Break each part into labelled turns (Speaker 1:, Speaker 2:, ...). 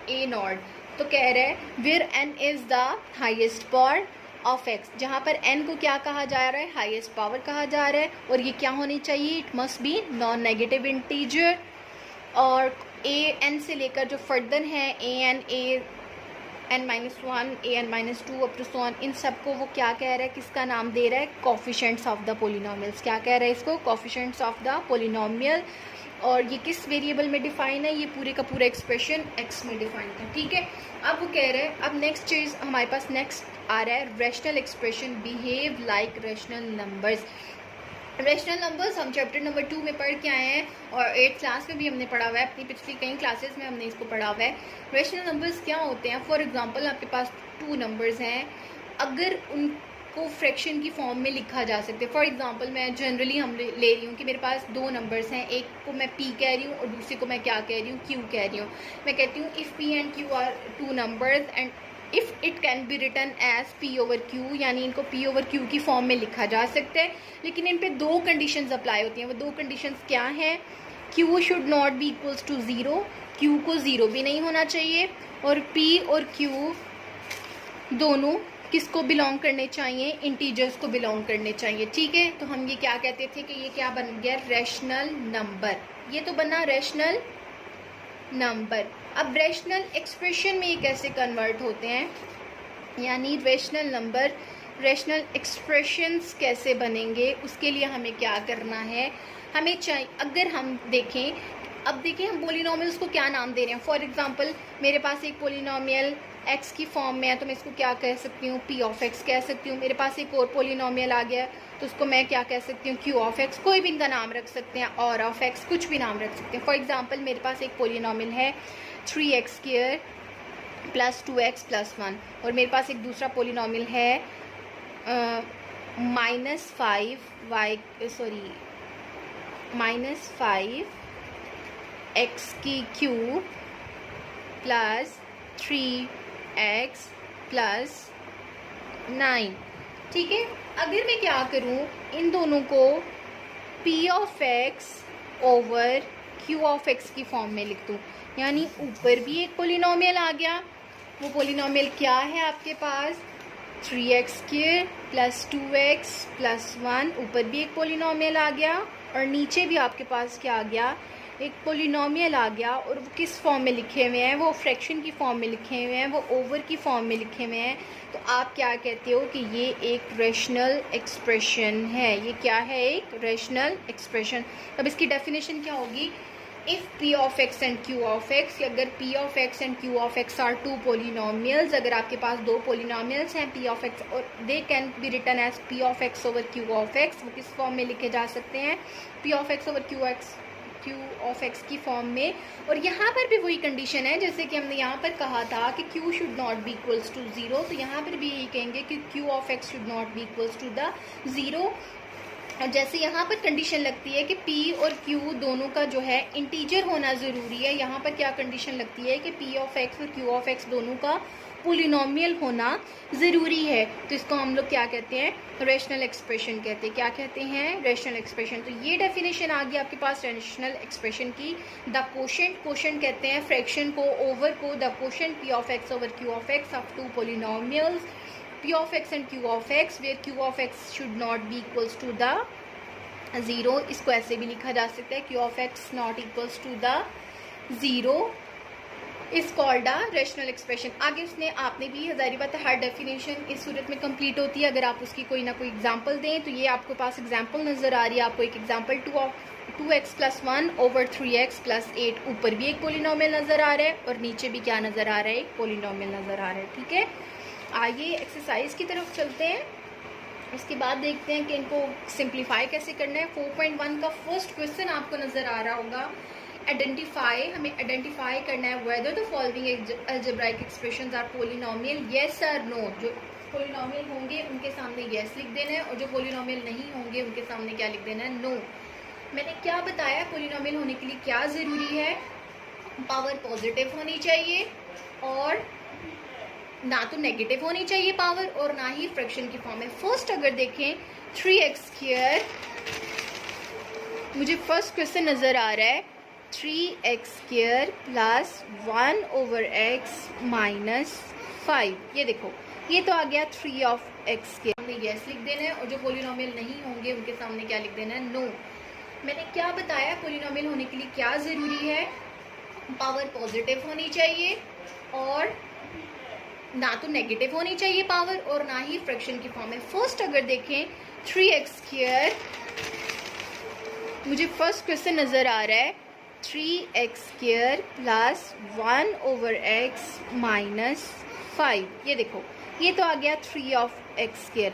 Speaker 1: ए not. तो कह रहा है where n is the highest power of x, जहाँ पर एन को क्या कहा जा रहा है, हाईएस्ट पावर कहा जा रहा है, और ये क्या होनी चाहिए, it must be non negative integer. और ए एन से लेकर जो फर्दर है a n minus one, a n minus two up to so on, इन सबको वो क्या कह रहा है, किसका नाम दे रहा है, कोफिशिएंट्स ऑफ द पोलिनोमियल्स। क्या कह रहा है इसको, कोफिशिएंट्स ऑफ द पोलिनोमियल। और ये किस वेरिएबल में डिफाइन है, ये पूरे का पूरा एक्सप्रेशन एक्स में डिफाइन था, ठीक है। अब वो कह रहे हैं, अब नेक्स्ट चीज़ हमारे पास नेक्स्ट आ रहा है, rational expression behave like rational numbers. Rational numbers हम चैप्टर नंबर 2 में पढ़ के आए हैं और 8th क्लास में भी हमने पढ़ा हुआ है, अपनी पिछली कई क्लासेस में हमने इसको पढ़ा हुआ है। रैशनल नंबर्स क्या होते हैं, फॉर एग्जांपल आपके पास 2 नंबर्स हैं, अगर उनको फ्रैक्शन की फॉर्म में लिखा जा सकते हैं। फॉर एग्जांपल मैं जनरली हम ले रही हूँ कि मेरे पास 2 नंबर्स हैं, एक को मैं p कह रही हूँ और दूसरे को मैं क्या कह रही हूँ, q कह रही हूँ। मैं कहती हूँ if p and q are 2 numbers and if it can be written as p over q, यानी इनको p ओवर q की फॉर्म में लिखा जा सकता है, लेकिन इन पे 2 कंडीशंस अप्लाई होती हैं। वो 2 कंडीशंस क्या हैं, q should not be equals to 0, q को 0 भी नहीं होना चाहिए, और p और q दोनों किसको बिलोंग करने चाहिए, इंटीजर्स को बिलोंग करने चाहिए, ठीक है। तो हम ये क्या कहते थे कि ये क्या बन गया, रैशनल नंबर। ये तो बना रैशनल नंबर। अब रैशनल एक्सप्रेशन में ये कैसे कन्वर्ट होते हैं, यानी रैशनल नंबर, रैशनल एक्सप्रेशंस कैसे बनेंगे, उसके लिए हमें क्या करना है, हमें चाहिए, अगर हम देखें, अब देखिए हम पोलिनोमियल्स को क्या नाम दे रहे हैं। फॉर एग्जांपल मेरे पास एक पोलिनोमियल x की फॉर्म में है, तो मैं इसको क्या कह सकती हूँ, p ऑफ x कह सकती हूँ। मेरे पास एक और पोलिनोमियल आ गया तो उसको मैं क्या कह सकती हूँ, q ऑफ x, कोई भी इनका नाम रख सकते हैं, और ऑफ x, कुछ भी नाम रख सकते हैं। फॉर एग्जांपल मेरे पास एक पोलिनोमियल है 3x square plus 2x plus 1, और मेरे पास एक दूसरा पोलिनोमियल है -5x की क्यूब प्लस 3x प्लस 9, ठीक है। अगर मैं क्या करूं, इन दोनों को p of x over q of x की फॉर्म में लिख दूं, यानी ऊपर भी एक पोलिनोमियल आ गया। वो पोलिनोमियल क्या है आपके पास, 3x square plus 2x plus 1, ऊपर भी एक पोलिनोमियल आ गया, और नीचे भी आपके पास क्या आ गया, एक पोलिनोमियल आ गया। और वो किस फॉर्म में लिखे हुए हैं, वो फ्रैक्शन की फॉर्म में लिखे हुए हैं, वो ओवर की फॉर्म में लिखे हुए हैं। तो आप क्या कहते हो कि ये एक रैशनल एक्सप्रेशन है। ये क्या है, एक रैशनल एक्सप्रेशन। अब इसकी डेफिनेशन क्या होगी, if p of x and q of x, अगर p of x and q of x are 2 polynomials, अगर आपके पास 2 पोलिनोमियल्स हैं p ऑफ x और they can be written as p of x over q of x, वो किस form में लिखे जा सकते हैं, p of x over q of x की फॉर्म में। और यहाँ पर भी वही कंडीशन है जैसे कि हमने यहाँ पर कहा था कि q should not be equals to 0, तो यहाँ पर भी यही कहेंगे कि q of x should not be equals to the 0। और जैसे यहाँ पर कंडीशन लगती है कि p और q दोनों का जो है इंटीजर होना ज़रूरी है, यहाँ पर क्या कंडीशन लगती है कि p ऑफ x और q ऑफ x दोनों का पोलिनोमियल होना ज़रूरी है। तो इसको हम लोग क्या कहते हैं, रैशनल एक्सप्रेशन कहते हैं। क्या कहते हैं, रैशनल एक्सप्रेशन। तो ये डेफिनेशन आ गई आपके पास रैशनल एक्सप्रेशन की। द कोशेंट, कोशेंट कहते हैं फ्रैक्शन को, ओवर को, the quotient p of x over q of x of 2 polynomials p of x and q of x where q of x should not be equals to the 0। इसको ऐसे भी लिखा जा सकता है, q of x not equals to the 0 is called a rational expression। आगे उसने, आपने भी हज़ारी बात है, हर डेफिनेशन इस सूरत में कंप्लीट होती है अगर आप उसकी कोई ना कोई एग्जांपल दें। तो ये आपके पास एग्जांपल नज़र आ रही है, आपको एक example 2x plus 1 over 3x plus 8, ऊपर भी एक पोलिनोमियल नज़र आ रहा है और नीचे भी क्या नज़र आ रहा है, एक पोलिनोमियल नज़र आ रहा है, ठीक है। आइए एक्सरसाइज की तरफ चलते हैं, उसके बाद देखते हैं कि इनको सिंप्लीफाई कैसे करना है। 4.1 का फर्स्ट क्वेश्चन आपको नज़र आ रहा होगा, आइडेंटिफाई, हमें आइडेंटिफाई करना है whether the following algebraic expressions are polynomial, yes और नो। जो पोलिनोमियल होंगे उनके सामने येस लिख देना है, और जो पोलिनोमियल नहीं होंगे उनके सामने क्या लिख देना है, नो। मैंने क्या बताया, पोलिनोमियल होने के लिए क्या ज़रूरी है, पावर पॉजिटिव होनी चाहिए, और ना तो नेगेटिव होनी चाहिए पावर, और ना ही फ्रैक्शन की फॉर्म में। फर्स्ट अगर देखें 3x स्क्वायर, मुझे फर्स्ट क्वेश्चन नज़र आ रहा है 3x² प्लस 1/x -5। ये देखो, ये तो आ गया 3 हमने यस लिख देना है, और जो पोलिनोमियल नहीं होंगे उनके सामने क्या लिख देना है, नो। मैंने क्या बताया पोलिनोमियल होने के लिए क्या ज़रूरी है, पावर पॉजिटिव होनी चाहिए और ना तो नेगेटिव होनी चाहिए पावर, और ना ही फ्रैक्शन की फॉर्म में। फर्स्ट अगर देखें 3x², मुझे फर्स्ट क्वेश्चन नज़र आ रहा है 3x² प्लस 1/x -5। ये देखो, ये तो आ गया 3x²।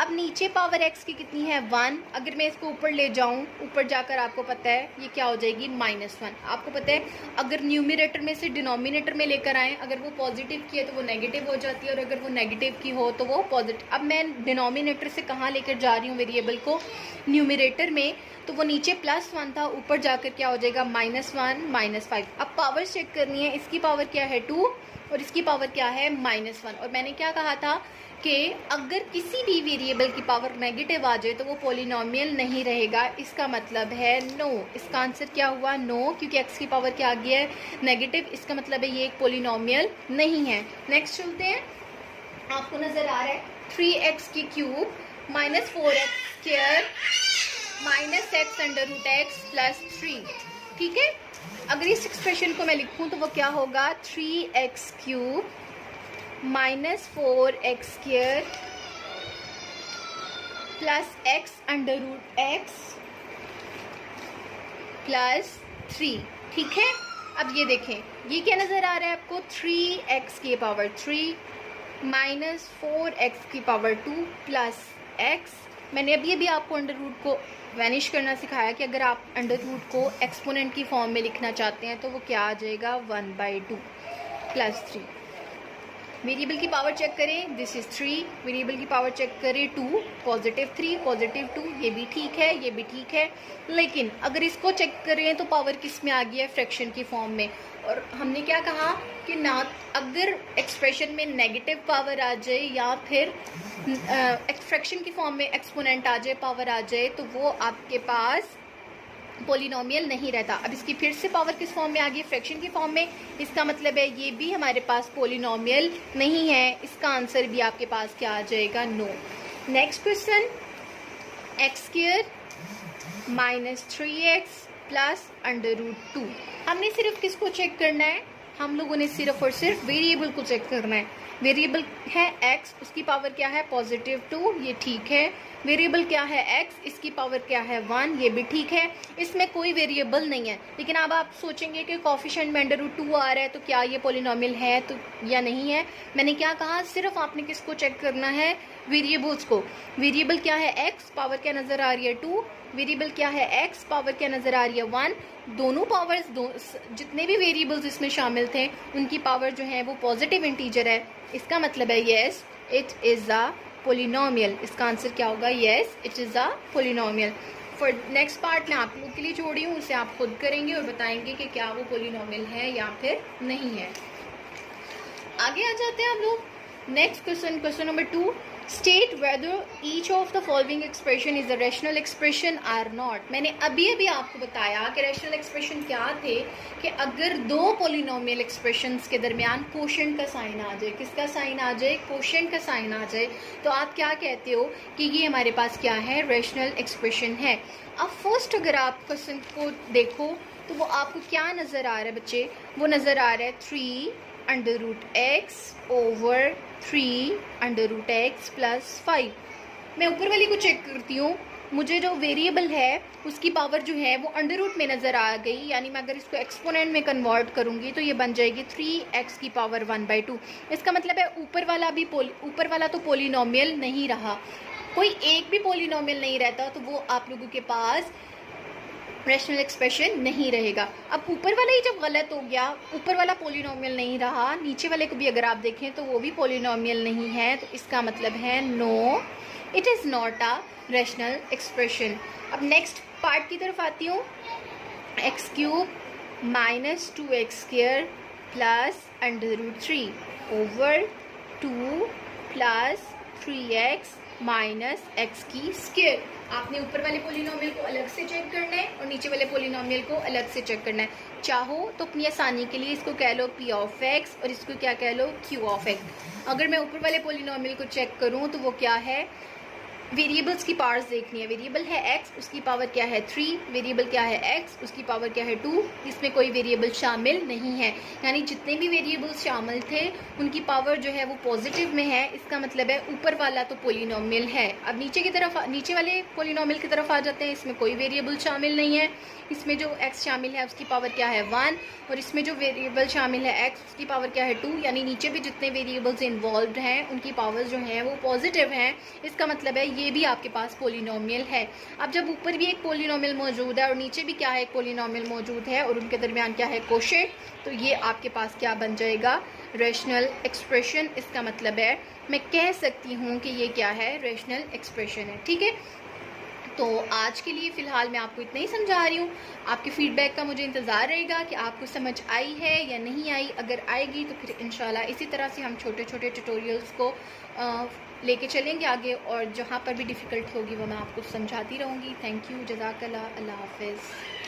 Speaker 1: अब नीचे पावर x की कितनी है, 1। अगर मैं इसको ऊपर ले जाऊं, ऊपर जाकर आपको पता है ये क्या हो जाएगी, -1। आपको पता है अगर न्यूमरेटर में से डिनोमिनेटर में लेकर आए, अगर वो पॉजिटिव की है तो वो नेगेटिव हो जाती है, और अगर वो नेगेटिव की हो तो वो पॉजिटिव। अब मैं डिनोमिनेटर से कहाँ लेकर जा रही हूँ वेरिएबल को, न्यूमरेटर में, तो वो नीचे +1 था, ऊपर जाकर क्या हो जाएगा, -1 -5। अब पावर चेक करनी है, इसकी पावर क्या है 2 और इसकी पावर क्या है -1। और मैंने क्या कहा था कि अगर किसी भी वेरिएबल की पावर नेगेटिव आ जाए तो वो पोलिनोमियल नहीं रहेगा। इसका मतलब है नो। इसका आंसर क्या हुआ, नो, क्योंकि x की पावर क्या आ गई है, नेगेटिव। इसका मतलब है ये एक पोलिनोमियल नहीं है। नेक्स्ट चलते हैं, आपको नजर आ रहा है 3x³ -4x² -x √x +3। ठीक है, अगर इस एक्सप्रेशन को मैं लिखूं तो वो क्या होगा, 3x³ -4x² plus x √x +3। ठीक है, अब ये देखें, ये क्या नज़र आ रहा है आपको, 3x की पावर 3 -4x की पावर 2 प्लस x। मैंने अभी आपको अंडर रूट को वैनिश करना सिखाया कि अगर आप अंडर रूट को एक्सपोनेंट की फॉर्म में लिखना चाहते हैं तो वो क्या आ जाएगा, 1/2 +3। वेरिएबल की पावर चेक करें, दिस इज 3। वेरिएबल की पावर चेक करें 2, +3 +2, ये भी ठीक है, ये भी ठीक है। लेकिन अगर इसको चेक करें तो पावर किस में आ गई है, फ्रैक्शन की फॉर्म में। और हमने क्या कहा कि ना अगर एक्सप्रेशन में नेगेटिव पावर आ जाए या फिर फ्रैक्शन की फॉर्म में एक्सपोनेंट आ जाए, पावर आ जाए, तो वो आपके पास पोलिनोमियल नहीं रहता। अब इसकी फिर से पावर किस फॉर्म में आ गई, फ्रैक्शन की फॉर्म में। इसका मतलब है ये भी हमारे पास पोलिनोमियल नहीं है। इसका आंसर भी आपके पास क्या आ जाएगा, no. Next question, x² -3x plus √2। हमने सिर्फ किसको चेक करना है, हम लोगों ने सिर्फ और सिर्फ वेरिएबल को चेक करना है। वेरिएबल है x, उसकी पावर क्या है, +2, ये ठीक है। वेरिएबल क्या है x, इसकी पावर क्या है 1, ये भी ठीक है। इसमें कोई वेरिएबल नहीं है। लेकिन अब आप सोचेंगे कि कोफिशिएंट में √2 आ रहा है तो क्या ये पोलिनोमियल है तो या नहीं है। मैंने क्या कहा, सिर्फ आपने किसको चेक करना है, वेरिएबल्स को। वेरिएबल क्या है x, पावर क्या नज़र आ रही है 2। वेरिएबल क्या है x, पावर क्या नज़र आ रही है 1। दोनों पावर्स, जितने भी वेरिएबल्स इसमें शामिल थे उनकी पावर जो है वो पॉजिटिव इंटीजर है। इसका मतलब है yes it is a polynomial. इसका आंसर क्या होगा, yes it is a polynomial. For next part मैं आप लोग के लिए छोड़ी हूँ, उसे आप खुद करेंगे और बताएंगे कि क्या वो पोलिनोमियल है या फिर नहीं है। आगे आ जाते हैं हम लोग। Next question, question number 2, state whether each of the following expression is a rational expression or not. मैंने अभी आपको बताया कि रैशनल एक्सप्रेशन क्या थे, कि अगर दो पोलिनोमियल एक्सप्रेशंस के दरमियान कोशेंट का साइन आ जाए, किसका साइन आ जाए, कोशेंट का साइन आ जाए, तो आप क्या कहते हो कि ये हमारे पास क्या है, रैशनल एक्सप्रेशन है। अब फर्स्ट अगर आप क्वेश्चन को देखो तो वो आपको क्या नज़र आ रहा है बच्चे, वो नज़र आ रहा है 3√x ओवर 3√x +5। मैं ऊपर वाली को चेक करती हूँ, मुझे जो वेरिएबल है उसकी पावर जो है वो अंडर रूट में नज़र आ गई। यानी मैं अगर इसको एक्सपोनेंट में कन्वर्ट करूँगी तो ये बन जाएगी 3x की पावर 1/2। इसका मतलब है ऊपर वाला तो पोलिनोमियल नहीं रहा, कोई एक भी पोलिनोमियल नहीं रहता, तो वो आप लोगों के पास रैशनल एक्सप्रेशन नहीं रहेगा। अब ऊपर वाला ही जब गलत हो गया, ऊपर वाला पोलिनोमियल नहीं रहा, नीचे वाले को भी अगर आप देखें तो वो भी पोलिनोमियल नहीं है, तो इसका मतलब है no, it is not a rational expression. अब नेक्स्ट पार्ट की तरफ आती हूँ, x³ -2x² plus √3 over 2 plus 3x minus x की स्क्वायर। आपने ऊपर वाले पोलिनोमियल को अलग से चेक करना है और नीचे वाले पोलिनोमियल को अलग से चेक करना है। चाहो तो अपनी आसानी के लिए इसको कह लो पी ऑफ एक्स और इसको क्या कह लो क्यू ऑफ एक्स। अगर मैं ऊपर वाले पोलिनोमियल को चेक करूँ तो वो क्या है, वेरिएबल्स की पावर्स देखनी है। वेरिएबल है x, उसकी पावर क्या है 3, वेरिएबल क्या है x, उसकी पावर क्या है 2, इसमें कोई वेरिएबल शामिल नहीं है। यानी जितने भी वेरिएबल्स शामिल थे उनकी पावर जो है वो पॉजिटिव में है। इसका मतलब है ऊपर वाला तो पोलिनोमियल है। अब नीचे की तरफ, नीचे वाले पोलिनोमियल की तरफ आ जाते हैं। इसमें कोई वेरिएबल शामिल नहीं है। इसमें जो x शामिल है उसकी पावर क्या है 1, और इसमें जो वेरिएबल शामिल है x उसकी पावर क्या है 2। यानी नीचे भी जितने वेरिएबल्स इन्वॉल्व हैं उनकी पावर्स जो हैं वो पॉजिटिव हैं। इसका मतलब है ये भी आपके पास पोलिनोमियल है। अब जब ऊपर भी एक पोलिनोमियल मौजूद है और नीचे भी क्या है, एक पोलिनोमियल मौजूद है और उनके दरमियान क्या है, कोशेंट, तो ये आपके पास क्या बन जाएगा, रैशनल एक्सप्रेशन। इसका मतलब है मैं कह सकती हूँ कि ये क्या है, रैशनल एक्सप्रेशन है। ठीक है, तो आज के लिए फ़िलहाल मैं आपको इतना ही समझा रही हूँ। आपके फीडबैक का मुझे इंतज़ार रहेगा कि आपको समझ आई है या नहीं आई। अगर आएगी तो फिर इंशाल्लाह इसी तरह से हम छोटे छोटे ट्यूटोरियल्स को लेके चलेंगे आगे, और जहाँ पर भी डिफ़िकल्टी होगी वो मैं आपको समझाती रहूँगी। थैंक यू, जज़ाकल्लाह, अल्लाह हाफ़िज़।